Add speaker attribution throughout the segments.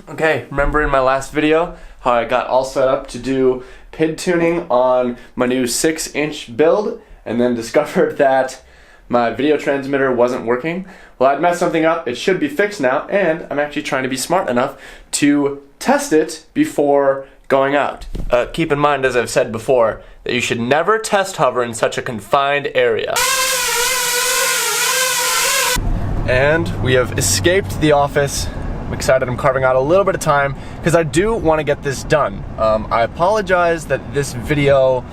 Speaker 1: Okay, remember in my last video how I got all set up to do PID tuning on my new 6-inch build and then discovered that my video transmitter wasn't working? Well, I'd messed something up, it should be fixed now, and I'm actually trying to be smart enough to test it before going out. Keep in mind, as I've said before, that you should never test hover in such a confined area. And we have escaped the office. I'm excited. I'm carving out a little bit of time because I do want to get this done. I apologize that this video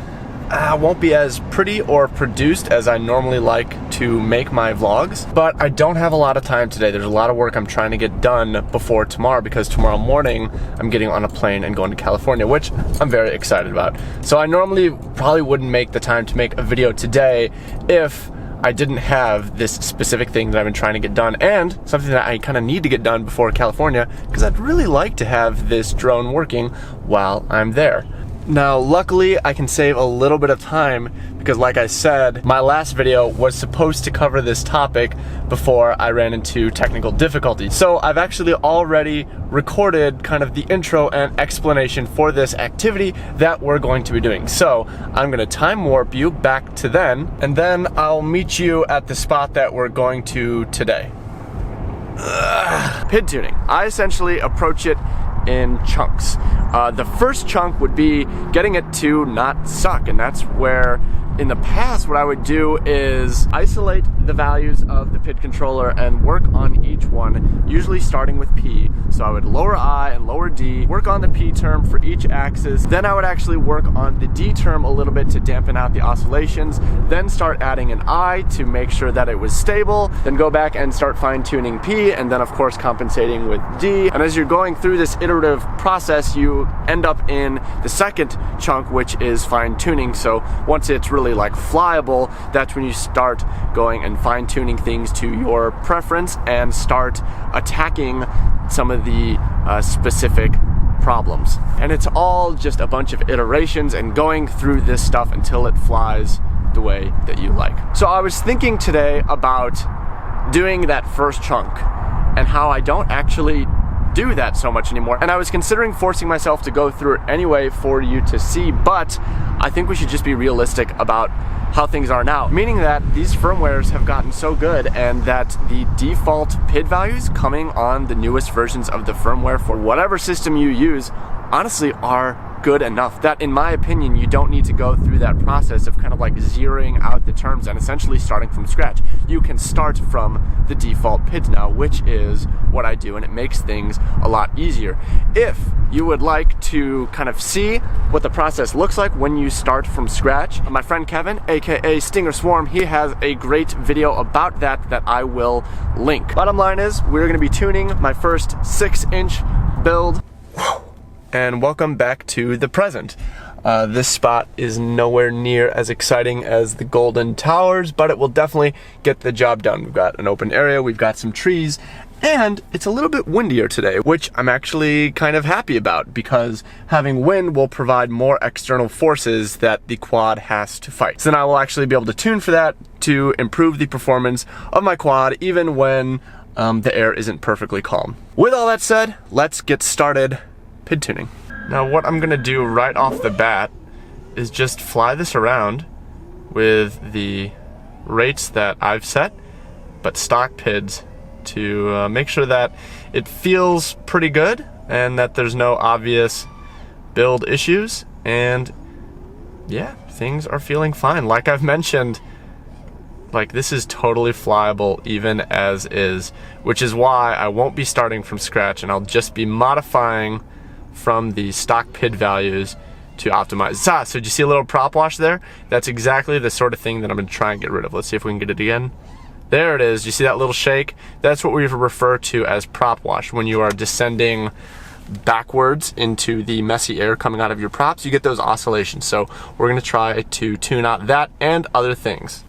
Speaker 1: won't be as pretty or produced as I normally like to make my vlogs, but I don't have a lot of time today. There's a lot of work I'm trying to get done before tomorrow because tomorrow morning I'm getting on a plane and going to California, which I'm very excited about. So I normally probably wouldn't make the time to make a video today if I didn't have this specific thing that I've been trying to get done, and something that I kind of need to get done before California because I'd really like to have this drone working while I'm there. Now, luckily, I can save a little bit of time because, like I said, my last video was supposed to cover this topic before I ran into technical difficulties. So I've actually already recorded kind of the intro and explanation for this activity that we're going to be doing. So I'm going to time warp you back to then, and then I'll meet you at the spot that we're going to today. PID tuning. I essentially approach it in chunks. The first chunk would be getting it to not suck, and that's where in the past what I would do is isolate the values of the PID controller and work on each one, usually starting with P. So I would lower I and lower D, work on the P term for each axis, then I would actually work on the D term a little bit to dampen out the oscillations, then start adding an I to make sure that it was stable, then go back and start fine-tuning P, and then of course compensating with D. And as you're going through this iterative process, you end up in the second chunk, which is fine-tuning. So once it's really like flyable, that's when you start going and fine-tuning things to your preference and start attacking some of the specific problems. And it's all just a bunch of iterations and going through this stuff until it flies the way that you like. So I was thinking today about doing that first chunk and how I don't actually do that so much anymore, and I was considering forcing myself to go through it anyway for you to see, but I think we should just be realistic about how things are now, meaning that these firmwares have gotten so good and that the default PID values coming on the newest versions of the firmware for whatever system you use honestly are good enough that, in my opinion, you don't need to go through that process of kind of like zeroing out the terms and essentially starting from scratch. You can start from the default PIDs now, which is what I do, and it makes things a lot easier. If you would like to kind of see what the process looks like when you start from scratch, my friend Kevin, aka Stinger Swarm, he has a great video about that I will link. Bottom line is, we're going to be tuning my first 6-inch build. And welcome back to the present. This spot is nowhere near as exciting as the Golden Towers, but it will definitely get the job done. We've got an open area, we've got some trees, and it's a little bit windier today, which I'm actually kind of happy about because having wind will provide more external forces that the quad has to fight. So then I will actually be able to tune for that to improve the performance of my quad even when the air isn't perfectly calm. With all that said, let's get started PID tuning. Now what I'm gonna do right off the bat is just fly this around with the rates that I've set, but stock PIDs, to make sure that it feels pretty good and that there's no obvious build issues, and yeah, things are feeling fine. Like I've mentioned, like this is totally flyable even as is, which is why I won't be starting from scratch and I'll just be modifying from the stock PID values to optimize. So did you see a little prop wash there? That's exactly the sort of thing that I'm gonna try and get rid of. Let's see if we can get it again. There it is. You see that little shake? That's what we refer to as prop wash. When you are descending backwards into the messy air coming out of your props, you get those oscillations. So we're gonna try to tune out that and other things.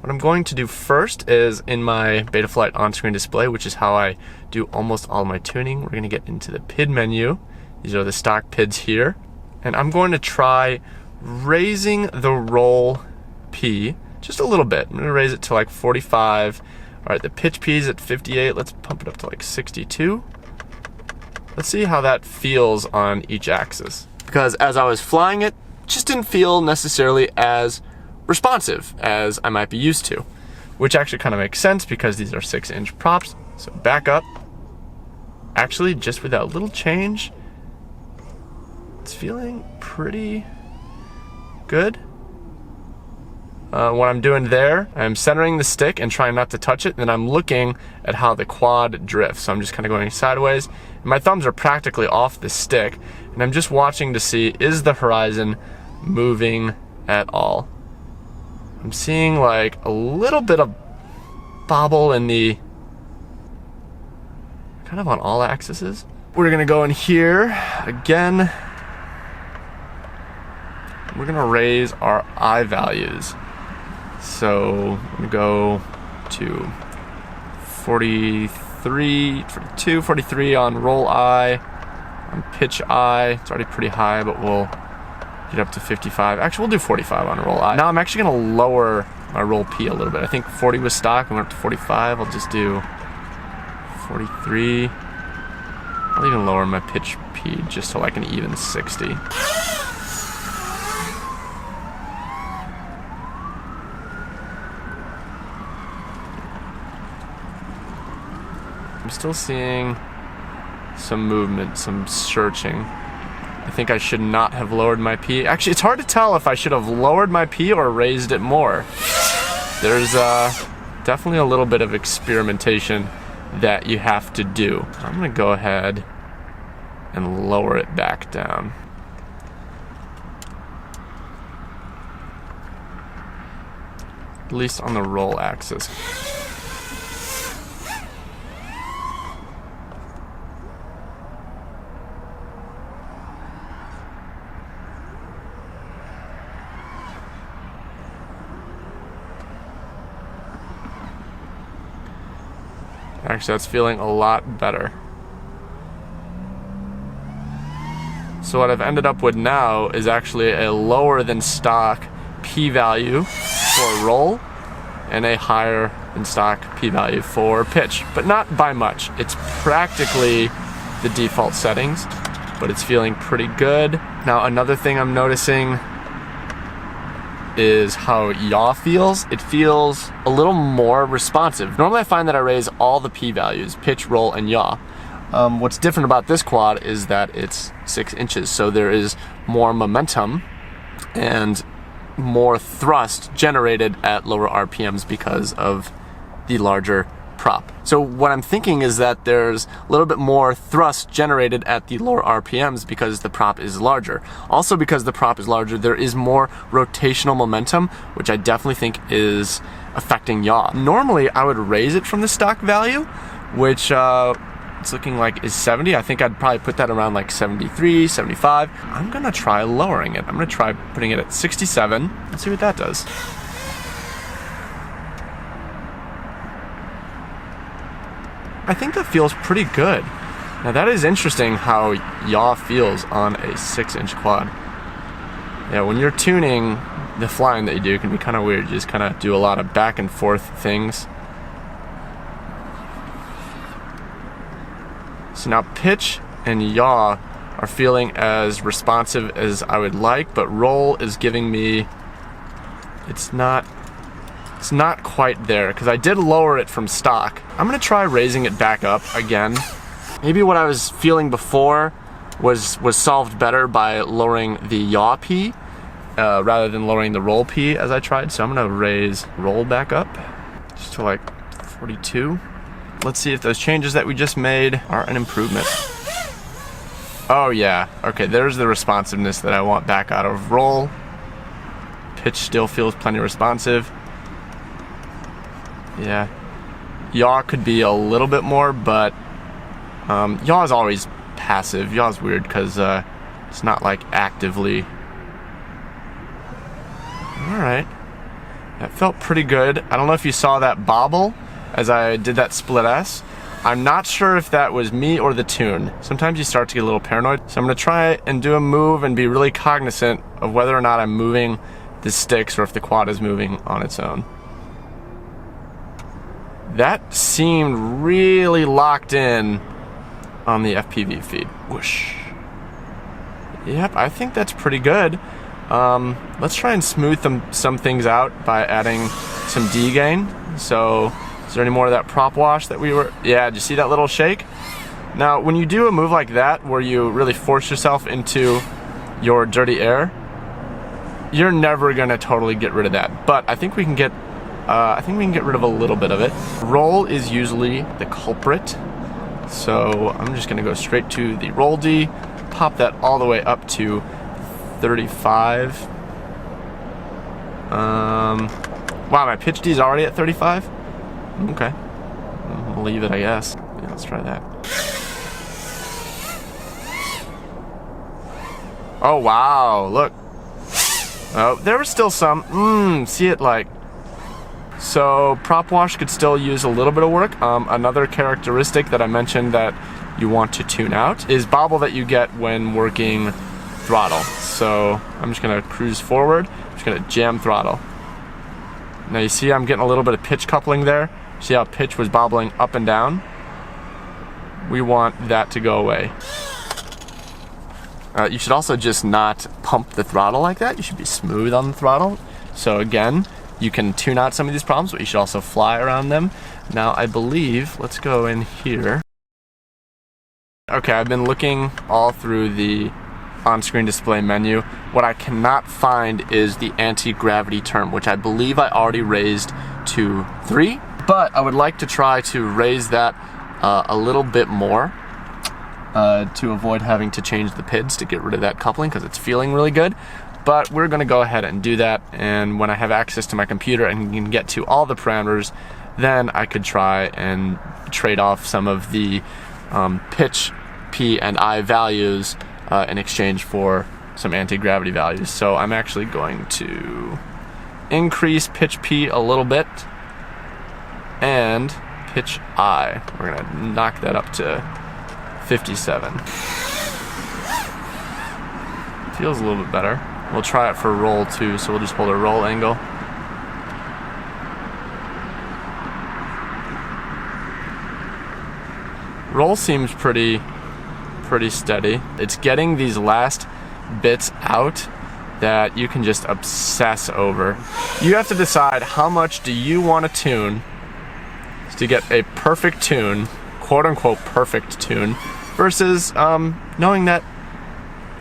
Speaker 1: What I'm going to do first is in my Betaflight on-screen display, which is how I do almost all my tuning, we're gonna get into the PID menu. These are the stock PIDs here. And I'm going to try raising the roll P just a little bit. I'm going to raise it to like 45. All right, the pitch P is at 58. Let's pump it up to like 62. Let's see how that feels on each axis. Because as I was flying it, just didn't feel necessarily as responsive as I might be used to. Which actually kind of makes sense because these are 6-inch props. So back up. Actually, just with that little change, it's feeling pretty good. What I'm doing there, I'm centering the stick and trying not to touch it, and then I'm looking at how the quad drifts. So I'm just kind of going sideways, and my thumbs are practically off the stick, and I'm just watching to see, is the horizon moving at all? I'm seeing like a little bit of bobble in the, kind of on all axes. We're gonna go in here again. We're gonna raise our I values. So I'm gonna go to 43, 42, 43 on roll I, on pitch I. It's already pretty high, but we'll get up to 55. Actually, we'll do 45 on roll I. Now I'm actually gonna lower my roll P a little bit. I think 40 was stock, and went up to 45. I'll just do 43. I'll even lower my pitch P just to like an even 60. I'm still seeing some movement, some searching. I think I should not have lowered my P. Actually, it's hard to tell if I should have lowered my P or raised it more. There's definitely a little bit of experimentation that you have to do. I'm gonna go ahead and lower it back down. At least on the roll axis. Actually, that's feeling a lot better. So what I've ended up with now is actually a lower than stock p-value for roll and a higher than stock p-value for pitch, but not by much. It's practically the default settings, but it's feeling pretty good. Now, another thing I'm noticing is how yaw feels. It feels a little more responsive. Normally I find that I raise all the p-values, pitch, roll, and yaw. What's different about this quad is that it's 6 inches, so there is more momentum and more thrust generated at lower RPMs because of the larger prop. So what I'm thinking is that there's a little bit more thrust generated at the lower RPMs because the prop is larger. Also, because the prop is larger, there is more rotational momentum, which I definitely think is affecting yaw. Normally, I would raise it from the stock value, which it's looking like is 70. I think I'd probably put that around like 73, 75. I'm gonna try lowering it. I'm gonna try putting it at 67. Let's see what that does. I think that feels pretty good. Now that is interesting how yaw feels on a 6-inch quad. Yeah, when you're tuning, the flying that you do can be kind of weird. You just kind of do a lot of back and forth things. So now pitch and yaw are feeling as responsive as I would like, but roll is giving me, it's not quite there, because I did lower it from stock. I'm gonna try raising it back up again. Maybe what I was feeling before was solved better by lowering the yaw P rather than lowering the roll P as I tried. So I'm gonna raise roll back up just to like 42. Let's see if those changes that we just made are an improvement. Oh yeah, okay, there's the responsiveness that I want back out of roll. Pitch still feels plenty responsive. Yeah, yaw could be a little bit more, but yaw is always passive. Yaw is weird because it's not like actively. Alright, that felt pretty good. I don't know if you saw that bobble as I did that split S. I'm not sure if that was me or the tune. Sometimes you start to get a little paranoid. So I'm going to try and do a move and be really cognizant of whether or not I'm moving the sticks or if the quad is moving on its own. That seemed really locked in on the FPV feed. Whoosh. Yep, I think that's pretty good. Let's try and smooth some things out by adding some D-gain. So, is there any more of that prop wash that we were... Yeah, did you see that little shake? Now, when you do a move like that, where you really force yourself into your dirty air, you're never gonna totally get rid of that. But I think we can get rid of a little bit of it. Roll is usually the culprit. So I'm just gonna go straight to the roll D, pop that all the way up to 35. Wow, my pitch D is already at 35? Okay. I'll leave it, I guess. Yeah, let's try that. Oh, wow, look. Oh, there was still some. See it like. So, prop wash could still use a little bit of work. Another characteristic that I mentioned that you want to tune out is bobble that you get when working throttle. So, I'm just gonna cruise forward. I'm just gonna jam throttle. Now you see I'm getting a little bit of pitch coupling there. See how pitch was bobbling up and down? We want that to go away. You should also just not pump the throttle like that. You should be smooth on the throttle. So again, you can tune out some of these problems, but you should also fly around them. Now I believe, let's go in here. Okay, I've been looking all through the on-screen display menu. What I cannot find is the anti-gravity term, which I believe I already raised to 3, but I would like to try to raise that a little bit more to avoid having to change the PIDs to get rid of that coupling, because it's feeling really good. But we're gonna go ahead and do that, and when I have access to my computer and can get to all the parameters, then I could try and trade off some of the pitch P and I values in exchange for some anti-gravity values. So I'm actually going to increase pitch P a little bit and pitch I. We're gonna knock that up to 57. Feels a little bit better. We'll try it for roll too, so we'll just hold a roll angle. Roll seems pretty steady. It's getting these last bits out that you can just obsess over. You have to decide how much do you want to tune to get a perfect tune, quote unquote perfect tune, versus knowing that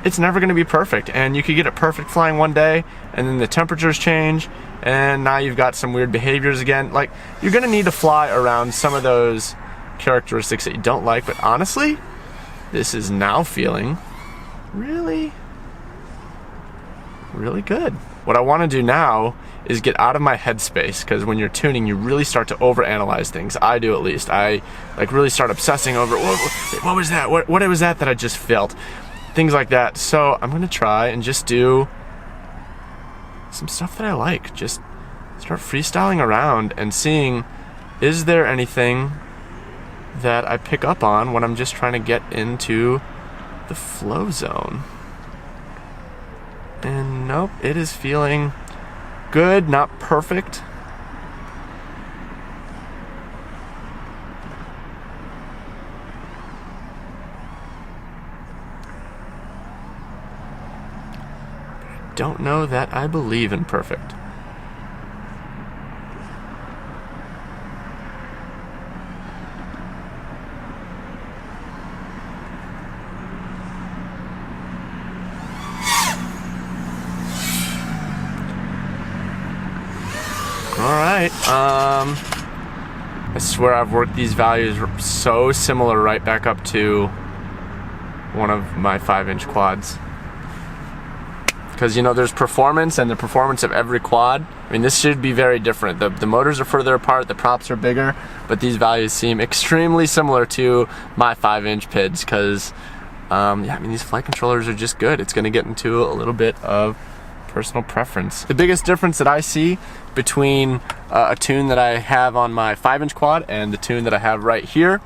Speaker 1: it's never going to be perfect, and you could get it perfect flying one day and then the temperatures change and now you've got some weird behaviors again. Like, you're going to need to fly around some of those characteristics that you don't like, but honestly, this is now feeling really good. What I want to do now is get out of my headspace, because when you're tuning, you really start to overanalyze things. I do, at least. I like really start obsessing over what was that? What was that I just felt? Things like that. So I'm gonna try and just do some stuff that I like. Just start freestyling around and seeing, is there anything that I pick up on when I'm just trying to get into the flow zone. And nope, it is feeling good, not perfect. Don't know that I believe in perfect. Alright, I swear I've worked these values so similar right back up to one of my 5-inch quads. Because, you know, there's performance and the performance of every quad. I mean, this should be very different. The motors are further apart, the props are bigger, but these values seem extremely similar to my 5-inch PIDs because, yeah, I mean, these flight controllers are just good. It's going to get into a little bit of personal preference. The biggest difference that I see between a tune that I have on my 5-inch quad and the tune that I have right here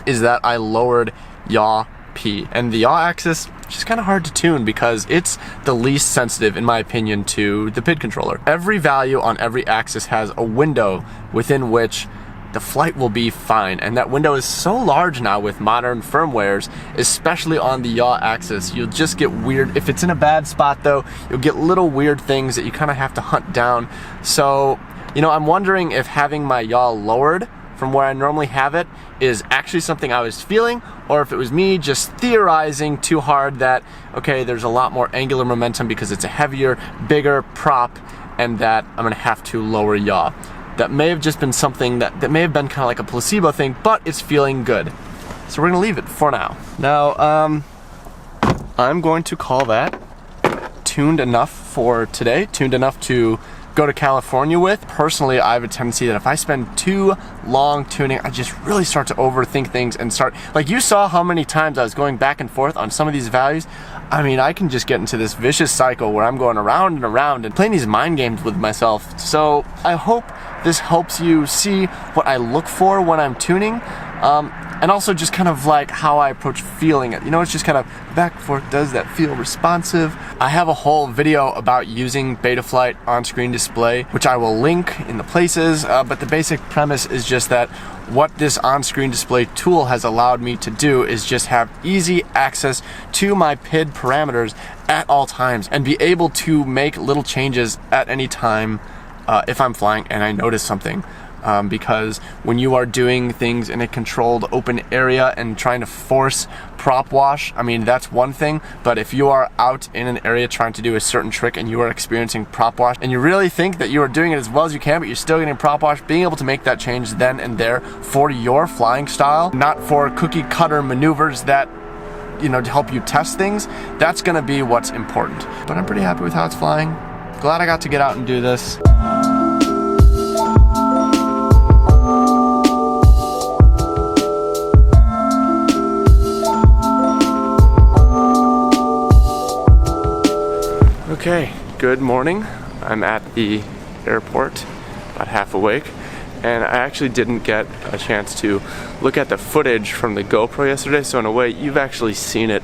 Speaker 1: is that I lowered yaw P. And the yaw axis is just kind of hard to tune because it's the least sensitive, in my opinion, to the PID controller. Every value on every axis has a window within which the flight will be fine. And that window is so large now with modern firmwares, especially on the yaw axis. You'll just get weird, if it's in a bad spot though, you'll get little weird things that you kind of have to hunt down. So, you know, I'm wondering if having my yaw lowered from where I normally have it is actually something I was feeling, or if it was me just theorizing too hard that, okay, there's a lot more angular momentum because it's a heavier, bigger prop, and that I'm gonna have to lower yaw. That may have just been something that may have been kind of like a placebo thing, but it's feeling good. So we're gonna leave it for now. Now, I'm going to call that tuned enough for today, tuned enough to go to California with. Personally, I have a tendency that if I spend too long tuning, I just really start to overthink things and start, like you saw how many times I was going back and forth on some of these values. I mean, I can just get into this vicious cycle where I'm going around and around and playing these mind games with myself. So I hope this helps you see what I look for when I'm tuning. And also just kind of like how I approach feeling it. You know, it's just kind of back and forth. Does that feel responsive? I have a whole video about using Betaflight on-screen display, which I will link in the places, but the basic premise is just that what this on-screen display tool has allowed me to do is just have easy access to my PID parameters at all times and be able to make little changes at any time if I'm flying and I notice something. Because when you are doing things in a controlled open area and trying to force prop wash, I mean, that's one thing, but if you are out in an area trying to do a certain trick and you are experiencing prop wash and you really think that you are doing it as well as you can, but you're still getting prop wash, being able to make that change then and there for your flying style, not for cookie cutter maneuvers that, you know, to help you test things, that's gonna be what's important. But I'm pretty happy with how it's flying. Glad I got to get out and do this. Okay, good morning. I'm at the airport, about half awake, and I actually didn't get a chance to look at the footage from the GoPro yesterday, so in a way, you've actually seen it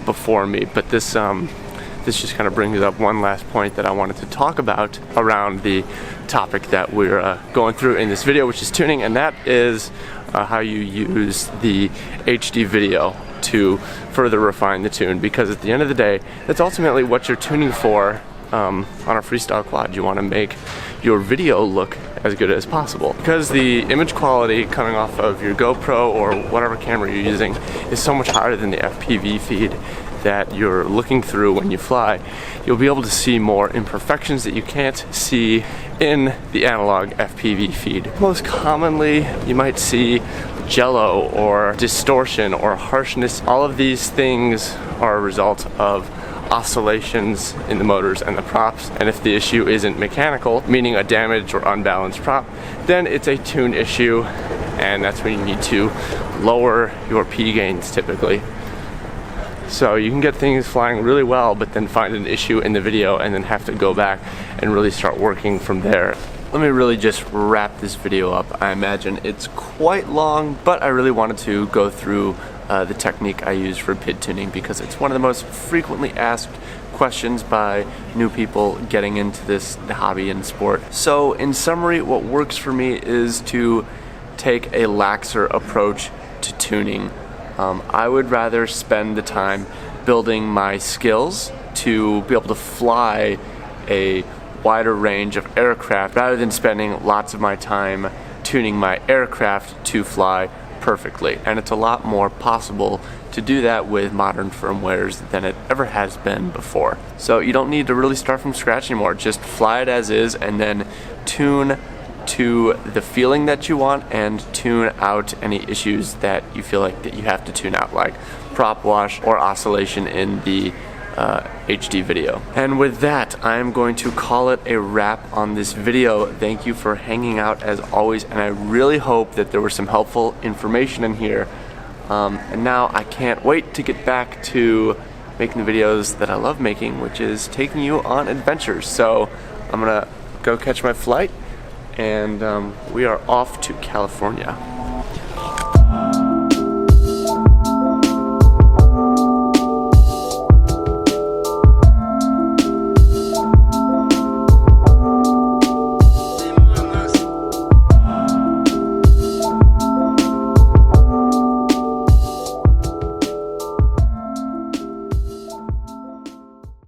Speaker 1: before me, but this just kind of brings up one last point that I wanted to talk about around the topic that we're going through in this video, which is tuning, and that is how you use the HD video to further refine the tune, because at the end of the day, that's ultimately what you're tuning for on a freestyle quad. You want to make your video look as good as possible, because the image quality coming off of your GoPro or whatever camera you're using is so much higher than the FPV feed that you're looking through when you fly. You'll be able to see more imperfections that you can't see in the analog FPV feed. Most commonly, you might see jello or distortion or harshness. All of these things are a result of oscillations in the motors and the props, and if the issue isn't mechanical, meaning a damaged or unbalanced prop, then it's a tune issue, and that's when you need to lower your P gains typically. So you can get things flying really well, but then find an issue in the video and then have to go back and really start working from there. Let me really just wrap this video up. I imagine it's quite long, but I really wanted to go through the technique I use for PID tuning, because it's one of the most frequently asked questions by new people getting into the hobby and sport. So in summary, what works for me is to take a laxer approach to tuning. I would rather spend the time building my skills to be able to fly a wider range of aircraft rather than spending lots of my time tuning my aircraft to fly perfectly. And it's a lot more possible to do that with modern firmwares than it ever has been before. So you don't need to really start from scratch anymore. Just fly it as is and then tune to the feeling that you want and tune out any issues that you feel like that you have to tune out, like prop wash or oscillation in the HD video. And with that, I am going to call it a wrap on this video. Thank you for hanging out as always, and I really hope that there was some helpful information in here. And now I can't wait to get back to making the videos that I love making, which is taking you on adventures. So I'm gonna go catch my flight, and we are off to California.